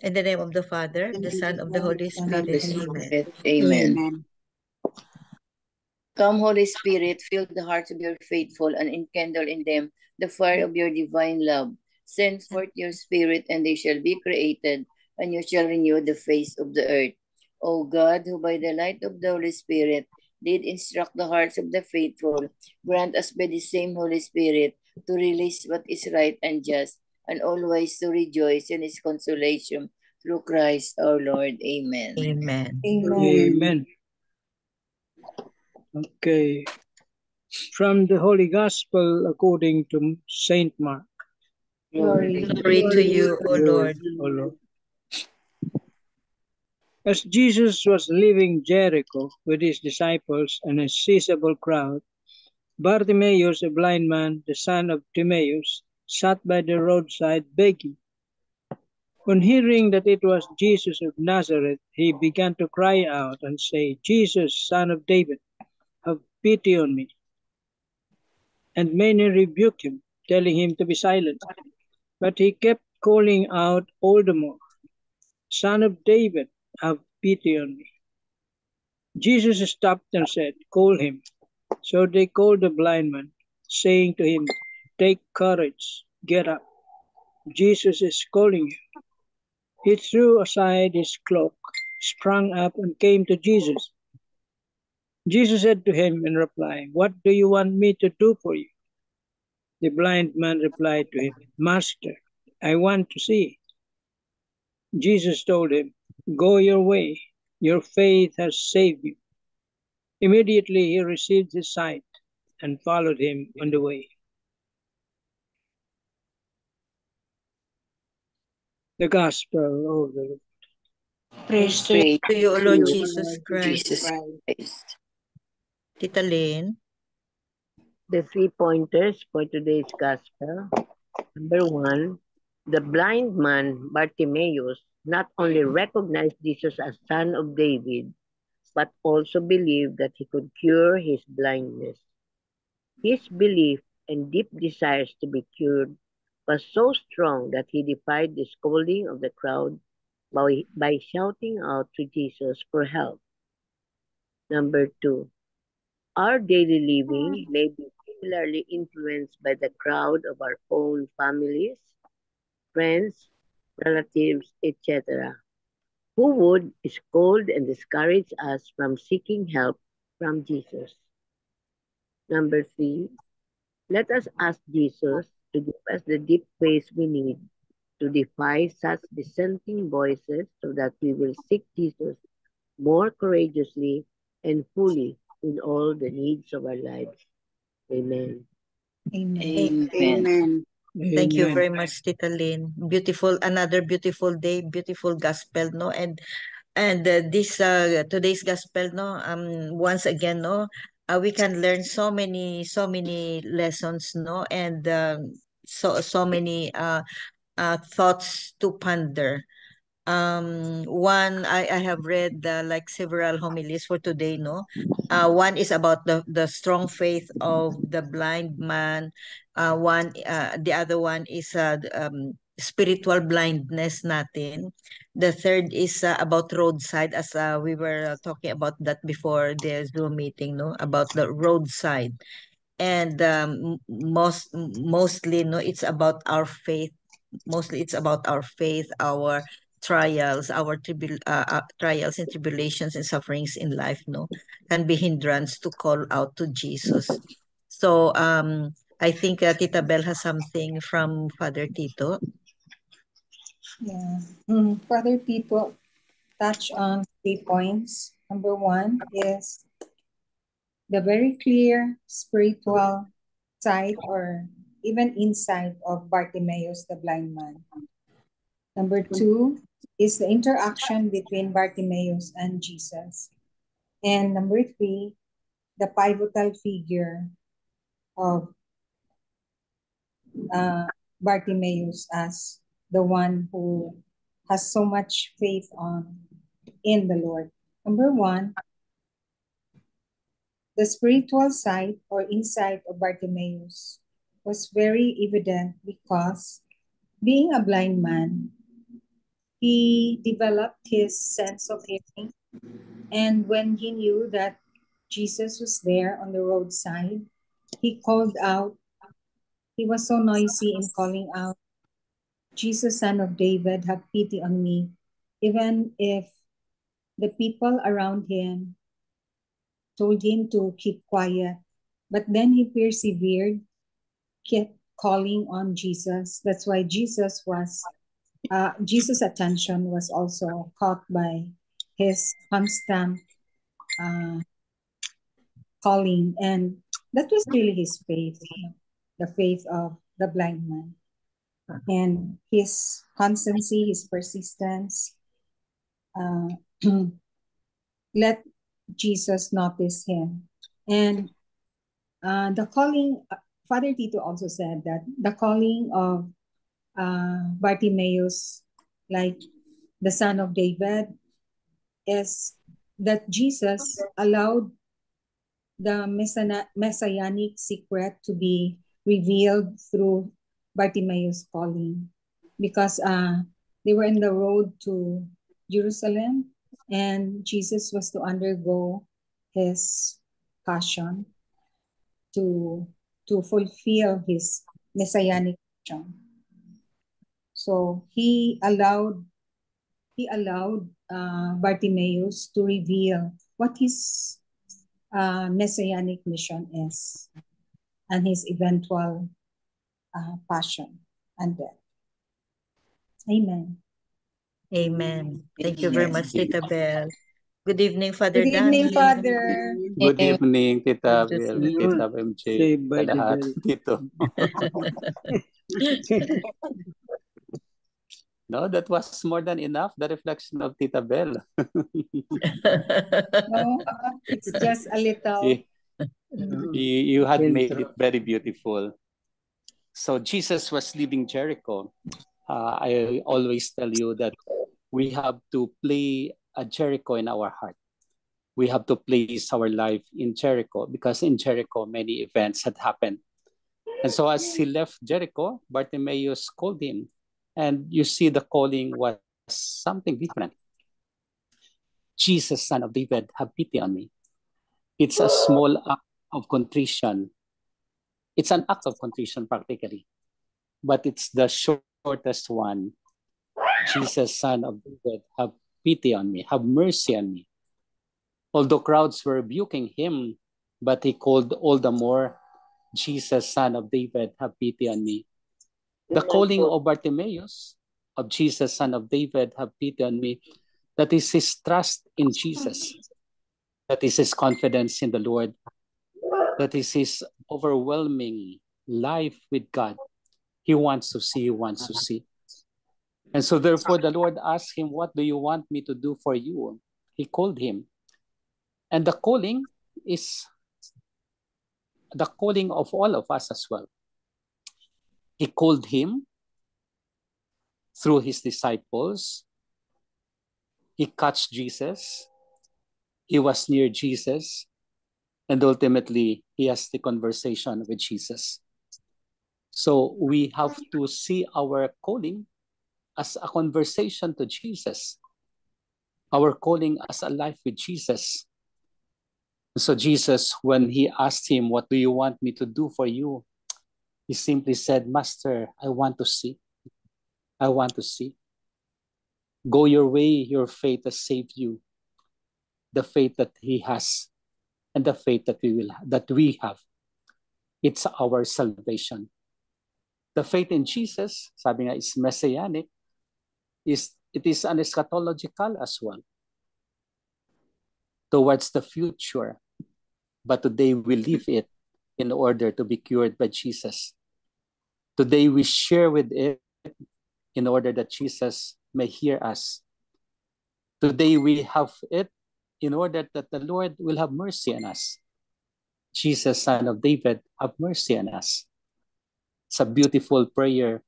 In the name of the Father, the Son, of the Holy Spirit. Amen. Amen. Come, Holy Spirit, fill the hearts of your faithful and enkindle in them the fire of your divine love. Send forth your Spirit, and they shall be created, and you shall renew the face of the earth. O God, who by the light of the Holy Spirit did instruct the hearts of the faithful, grant us by the same Holy Spirit to release what is right and just, and always to rejoice in his consolation through Christ our Lord. Amen. Amen. Amen. Okay. From the Holy Gospel according to Saint Mark. Glory. Glory to you, O Lord. O Lord. As Jesus was leaving Jericho with his disciples and a sizable crowd, Bartimaeus, a blind man, the son of Timaeus, sat by the roadside begging. On hearing that it was Jesus of Nazareth, he began to cry out and say, Jesus, son of David, have pity on me. And many rebuked him, telling him to be silent. But he kept calling out all the more, Son of David, have pity on me. Jesus stopped and said, Call him. So they called the blind man, saying to him, Take courage, get up. Jesus is calling you. He threw aside his cloak, sprang up, and came to Jesus. Jesus said to him in reply, What do you want me to do for you? The blind man replied to him, Master, I want to see. Jesus told him, Go your way, your faith has saved you. Immediately he received his sight and followed him on the way. The Gospel of the Lord. Praise to you, O Lord Jesus Christ. Jesus Christ. Tita Lynn. The 3 pointers for today's Gospel. Number 1, the blind man Bartimaeus not only recognized Jesus as Son of David, but also believed that he could cure his blindness. His belief and deep desires to be cured was so strong that he defied the scolding of the crowd by shouting out to Jesus for help. Number 2, our daily living may be similarly influenced by the crowd of our own families, friends, relatives, etc., who would scold and discourage us from seeking help from Jesus. Number 3, let us ask Jesus to give us the deep faith we need to defy such dissenting voices so that we will seek Jesus more courageously and fully in all the needs of our lives. Amen. Amen. Amen. Thank you very much, Tita Lynn. Another beautiful day, beautiful gospel, no? And this today's gospel, no? Once again, no? We can learn so many lessons, no? And so many thoughts to ponder. One, I have read like several homilies for today, no? One is about the strong faith of the blind man. The other one is spiritual blindness natin. The third is about roadside, as we were talking about that before the Zoom meeting, no? About the roadside. And mostly, no, it's about our faith. Mostly it's about our faith, our trials, trials and tribulations and sufferings in life, no, can be hindrance to call out to Jesus. So I think Tita Bell has something from Father Tito. Yeah. Father Tito touch on 3 points. Number 1 is the very clear spiritual sight or even insight of Bartimaeus the blind man. Number 2 is the interaction between Bartimaeus and Jesus. And number 3, the pivotal figure of Bartimaeus as the one who has so much faith in the Lord. Number 1, the spiritual sight or insight of Bartimaeus was very evident because being a blind man, he developed his sense of hearing. And when he knew that Jesus was there on the roadside, he called out. He was so noisy in calling out, Jesus, Son of David, have pity on me. Even if the people around him told him to keep quiet, but then he persevered, kept calling on Jesus. That's why Jesus' attention was also caught by his constant calling, and that was really his faith, the faith of the blind man, and his constancy, his persistence, let Jesus notice him. And the calling, Father Tito also said that the calling of Bartimaeus, like the son of David, is that Jesus allowed the messianic secret to be revealed through Bartimaeus' calling, because they were in the road to Jerusalem, and Jesus was to undergo his passion to fulfill his messianic mission. So he allowed Bartimaeus to reveal what his messianic mission is, and his eventual passion and death. Amen. Amen. Thank you very much, Tita Bell. Good evening, Father Good evening, Danny. Father. Good evening, Tita Good to Bel, see you. Tita MJ, Saved by the lahat bell. dito. No, that was more than enough, the reflection of Tita Bel. No, it's just a little. You had made Intro. it very beautiful. So Jesus was leaving Jericho. I always tell you that we have to play a Jericho in our heart. We have to place our life in Jericho, because in Jericho, many events had happened. And so as he left Jericho, Bartimaeus called him. And you see the calling was something different. Jesus, Son of David, have pity on me. It's a small act of contrition. It's an act of contrition practically, but it's the shortest one. Jesus, Son of David, have pity on me, have mercy on me. Although crowds were rebuking him, but he called all the more, Jesus, Son of David, have pity on me. The calling of Bartimaeus, of Jesus, Son of David, have pity on me, that is his trust in Jesus. That is his confidence in the Lord. That is his overwhelming life with God. He wants to see, he wants to see. And so therefore the Lord asked him, what do you want me to do for you? He called him. And the calling is the calling of all of us as well. He called him through his disciples. He catched Jesus. He was near Jesus. And ultimately, he has the conversation with Jesus. So we have to see our calling as a conversation to Jesus. Our calling as a life with Jesus. So Jesus, when he asked him, what do you want me to do for you? He simply said, Master, I want to see. I want to see. Go your way, your faith has saved you. The faith that he has and the faith that we have. It's our salvation. The faith in Jesus, sabi nga, is messianic. It is an eschatological as well. Towards the future. But today we live it in order to be cured by Jesus. Today we share with it in order that Jesus may hear us. Today we have it in order that the Lord will have mercy on us. Jesus, Son of David, have mercy on us. It's a beautiful prayer.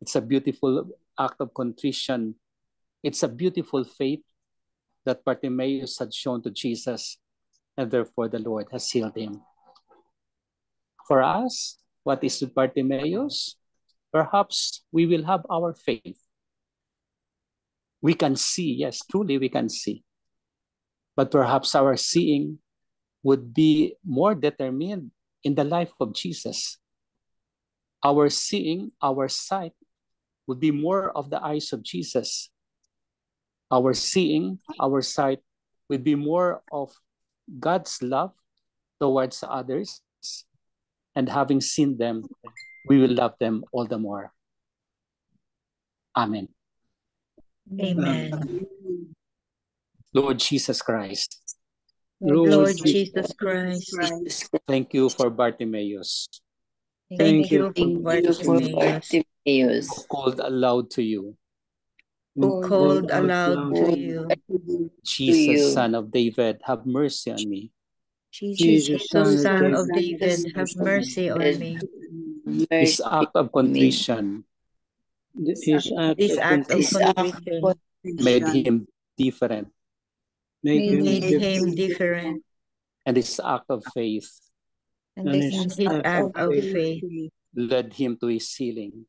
It's a beautiful act of contrition. It's a beautiful faith that Bartimaeus had shown to Jesus, and therefore the Lord has healed him. For us, what is with Bartimaeus? Perhaps we will have our faith. We can see, yes, truly we can see. But perhaps our seeing would be more determined in the life of Jesus. Our seeing, our sight would be more of the eyes of Jesus. Our seeing, our sight would be more of God's love towards others. And having seen them, we will love them all the more. Amen. Amen. Lord Jesus Christ, Lord Jesus Christ, thank you for Bartimaeus, thank you for Thank you for Bartimaeus, Bartimaeus, who called aloud to you, who called aloud to you, Jesus, Son of David, have mercy on me. Jesus, Son of David, have mercy on me. His act of contrition His act This of act of contrition contrition made him different, made him made him different, different, and his act of faith and and his his act of faith led him to his healing.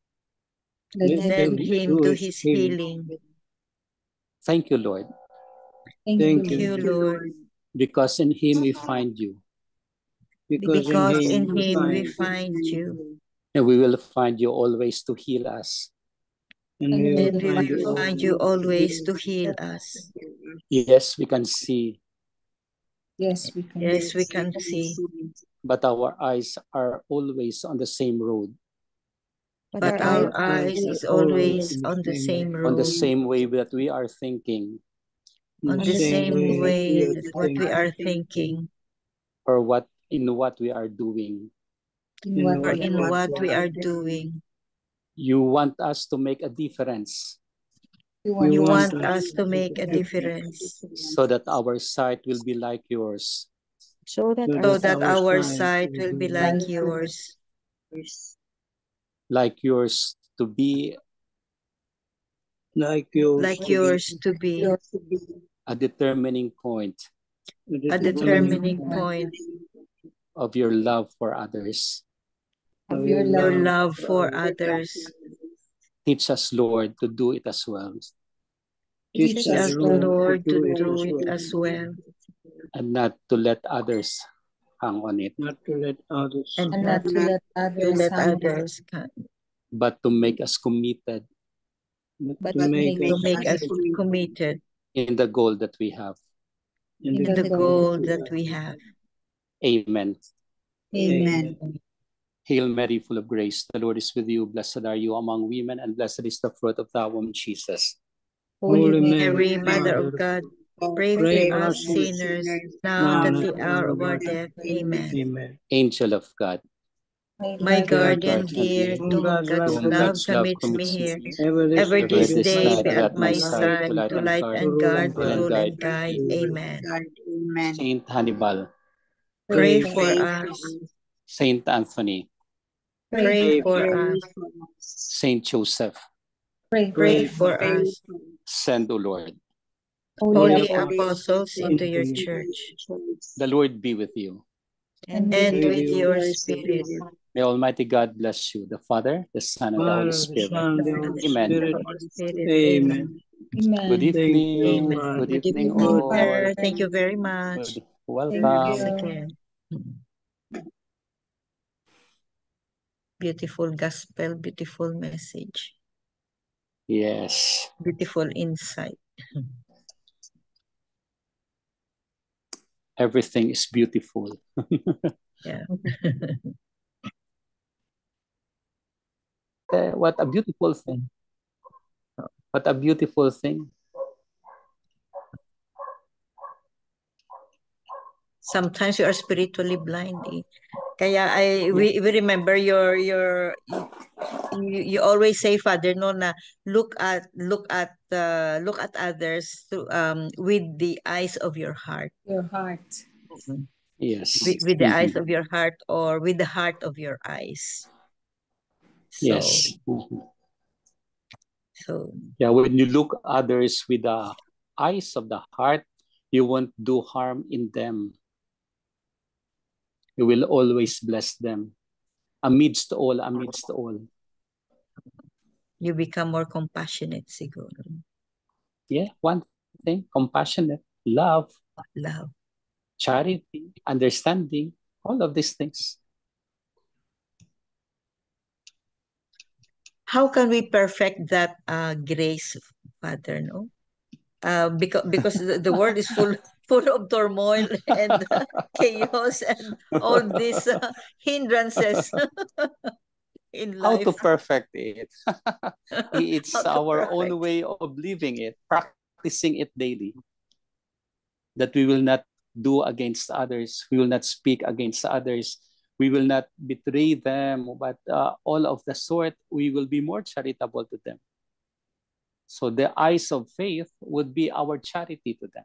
led him to his healing. Thank you, Lord, Thank Thank you, you, Lord, because in him we find you, because because in in him we find, find you, and we will find you always to heal us. and we will and we find you will find you always to heal us. Yes, we can see, Yes, we can. Yes, we can see, but our eyes are always on the same road, but our eyes is always on the same on the road, same way that we are thinking, on the same way that what we are thinking, or in what we are doing. or in what we are doing. You want us to make a difference You want us to make a difference so that our sight will be like yours, so that our sight will be like yours, to be like yours, like yours to be a determining point a determining point of your love for others. Of your love for others. Teach us, Lord, to do it as well, Teach us, Lord, to do it as well, and not to let others hang on it, not to let others, and and not not to let to others let harm us, others come, but to make us committed but to make to us make us committed in the goal that we have. in in the goal that we have. Amen. Amen. Hail Mary, full of grace, the Lord is with you. Blessed are you among women, and blessed is the fruit of thy womb, Jesus. Holy Mary, Mary, Mother of God, pray pray for for us us sinners, now now and and at at the the hour hour of of our our death. Amen. Amen. Angel of God, My guardian guardian dear, dear, to whom God God's love whom love God's love commits me commits here, me, ever ever ever this this day night be be at at my my side side, to to light and rule guard, and to rule guide. and guide. Amen. Saint Hannibal, Pray for us. Saint Anthony, Pray for us. Saint Joseph, Pray for us. send, O Lord. Holy apostles into your church, The Lord be with you. and with your spirit. May Almighty God bless you, the Father, the Son, and the Holy Father, the Spirit. Son, the And Holy Amen. Spirit. Holy Spirit. Amen. Amen. Good Thank you, evening. Amen. Father. Good Good evening, evening, all. sir. Thank you very much. Good. Welcome. you. Again. Beautiful gospel, beautiful message, Yes. beautiful insight. Everything is beautiful. Yeah. What a beautiful thing. What a beautiful thing. Sometimes you are spiritually blind. Eh. Kaya we remember you always say, Father, no, na look at others with the eyes of your heart. Your heart. Yes. With the eyes of your heart, or with the heart of your eyes. So, Yes. So Yeah, when you look others with the eyes of the heart, you won't do harm in them. You will always bless them. Amidst all. You become more compassionate, siguro. one thing, compassionate, love, Love. charity, understanding, all of these things. How can we perfect that grace, Father, no? Because the world is full of turmoil and chaos and all these hindrances in How to life. perfect it? It's How to our own perfect. way of living it, practicing it daily. That we will not do against others, we will not speak against others, we will not betray them, but all of the sort, we will be more charitable to them. So the eyes of faith would be our charity to them,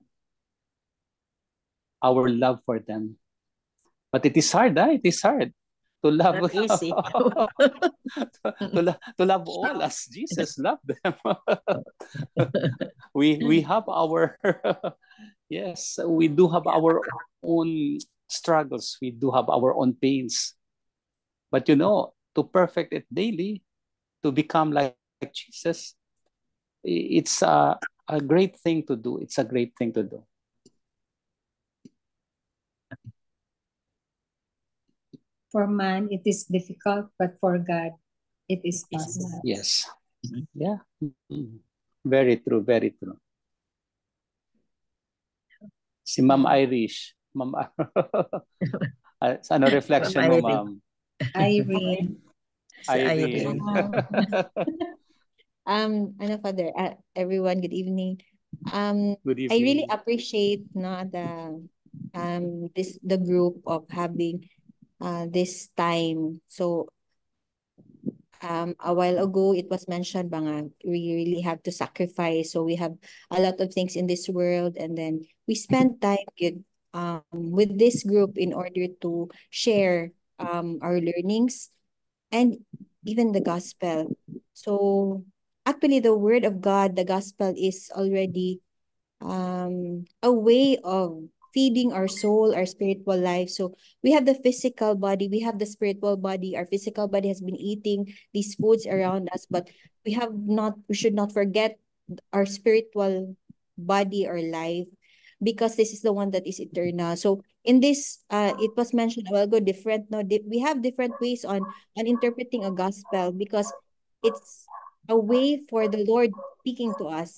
our love for them. But it is hard, it is hard to love Not easy. to love all as Jesus loved them. we have our yes, we do have our own struggles, we do have our own pains. But to perfect it daily, to become like Jesus, it's a great thing to do. It's a great thing to do. For man, it is difficult, but for God, it is possible. Yes. Yeah. Very true, very true. Si Ma'am Irish. Ma'am, ano reflection mo, Ma'am? Irene. Irene. Father, everyone, good evening. Good evening. I really appreciate the group of having this time. So a while ago it was mentioned bang we really have to sacrifice. So we have a lot of things in this world, and then we spend time with this group in order to share our learnings and even the gospel. So actually the word of God, the gospel, is already a way of feeding our soul, our spiritual life. So we have the physical body, we have the spiritual body. Our physical body has been eating these foods around us, but we should not forget our spiritual body or life, because this is the one that is eternal. So in this, it was mentioned a while ago, we have different ways on interpreting a gospel, because it's a way for the Lord speaking to us.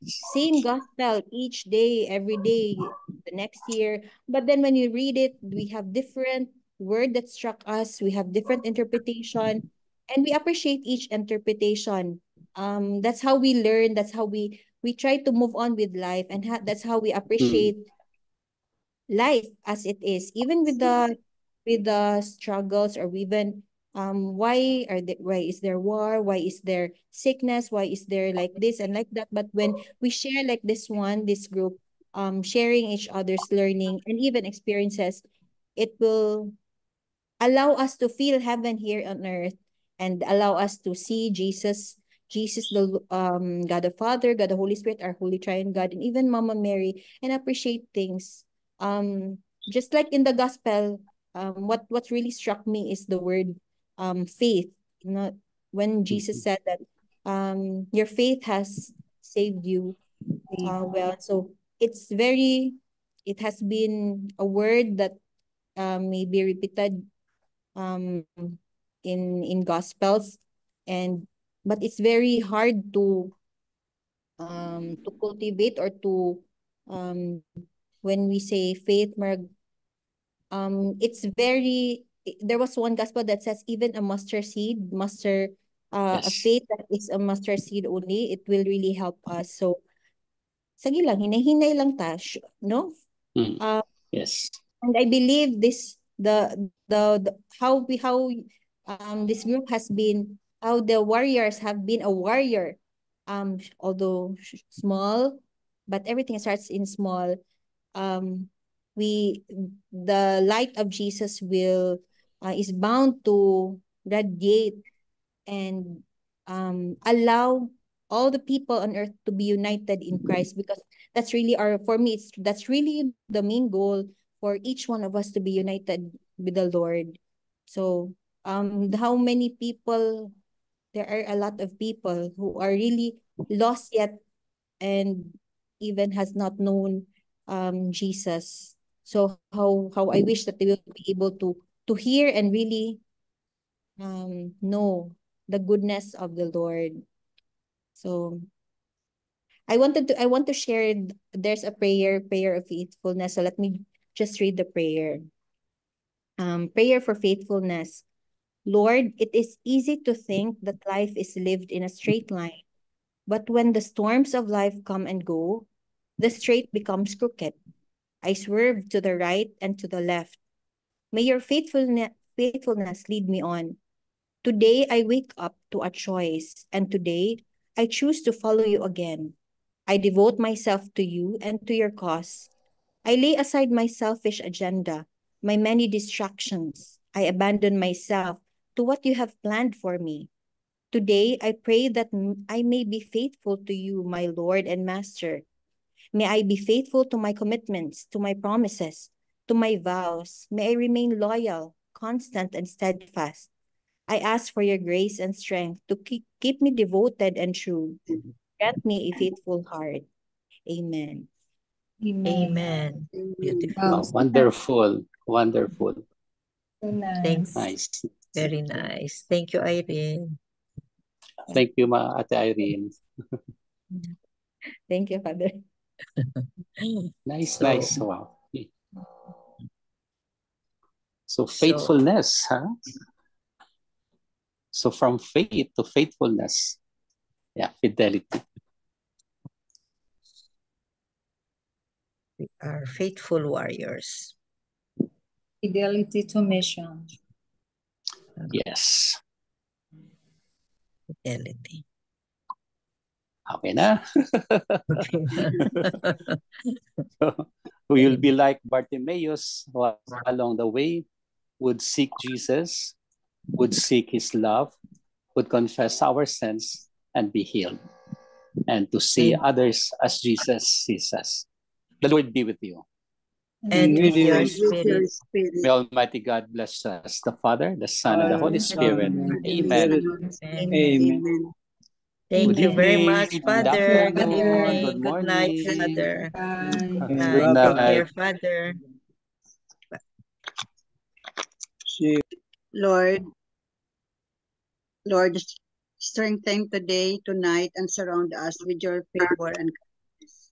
Same gospel each day, every day, the next year. But then when you read it, we have different word that struck us. We have different interpretation, and we appreciate each interpretation. That's how we learn. That's how we try to move on with life, and that's how we appreciate life as it is, even with the struggles, or even why is there war, why is there sickness, why is there like this and like that. But when we share like this group, sharing each other's learning and even experiences, it will allow us to feel heaven here on earth, and allow us to see Jesus, the God the Father, God the Holy Spirit, our Holy Triune God, and even Mama Mary, and appreciate things. Just like in the gospel, what really struck me is the word faith. When Jesus said that your faith has saved you. So it has been a word that may be repeated um in gospels, but it's very hard to cultivate, or to um when we say faith, there was one gospel that says even a mustard seed, a Yes. faith that is a mustard seed only, it will really help us. So sige lang, hinay-hinay lang ta, no? Yes. And I believe how this group has been, how the warriors have been a warrior, although small, but everything starts in small. The light of Jesus is bound to radiate and allow all the people on earth to be united in Christ, because that's really the main goal for each one of us, to be united with the Lord. So how many people, there are a lot of people who are really lost, yet and even has not known Jesus. So how I wish that they will be able to hear and really know the goodness of the Lord. So I want to share, there's a prayer of faithfulness. So let me just read the prayer. Prayer for faithfulness. Lord, it is easy to think that life is lived in a straight line, but when the storms of life come and go, the straight becomes crooked. I swerve to the right and to the left. May your faithfulness lead me on. Today I wake up to a choice, and today I choose to follow you again. I devote myself to you and to your cause. I lay aside my selfish agenda, my many distractions. I abandon myself to what you have planned for me. Today, I pray that I may be faithful to you, my Lord and Master. May I be faithful to my commitments, to my promises, to my vows. May I remain loyal, constant, and steadfast. I ask for your grace and strength to keep me devoted and true. Grant me a faithful heart. Amen. Amen. Beautiful. Wow, Wonderful. Wonderful. so nice. Thanks. Nice. Very nice. Thank you, Irene. Thank you, Ate Irene. Thank you, Father. Nice, So- nice. Wow. So faithfulness, huh? So from faith to faithfulness. Yeah, fidelity. We are faithful warriors. Fidelity to mission. Yes. Fidelity. Okay na. Okay. We will be like Bartimaeus, who along the way would seek Jesus, would seek his love, would confess our sins and be healed, and to see others as Jesus sees us. The Lord be with you. And with your with spirit. May Almighty God bless us, the Father, the Son, and the Holy Spirit. Amen. Amen. Thank Good you very evening. much, Good Father. Good afternoon. evening. Good Good night, morning. Father. Bye. Good Good night. Take night. care, Father. See you. Lord, strengthen today, tonight, and surround us with your favor and kindness.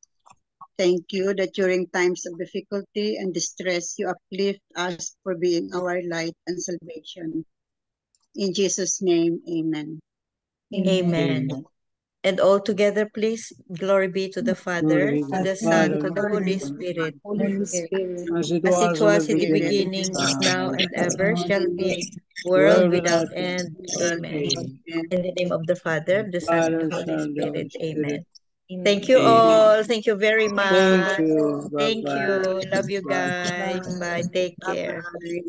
Thank you that during times of difficulty and distress, you uplift us for being our light and salvation. In Jesus' name, amen. Amen. And all together, please, glory be to the Father, Glory to the to Son, Father, to the Holy Spirit, Holy Spirit. as it as it was in the beginning, beginning, is now, and ever shall be, world world without without end. end. Amen. Amen. In the name of the Father, of the Son, and Father, the Holy Son, and the Holy Spirit. Amen. Spirit. Thank you Amen. all. Thank you very much. Thank you. Thank Bye-bye. you. Love you Bye. guys. Bye. Take care. Bye.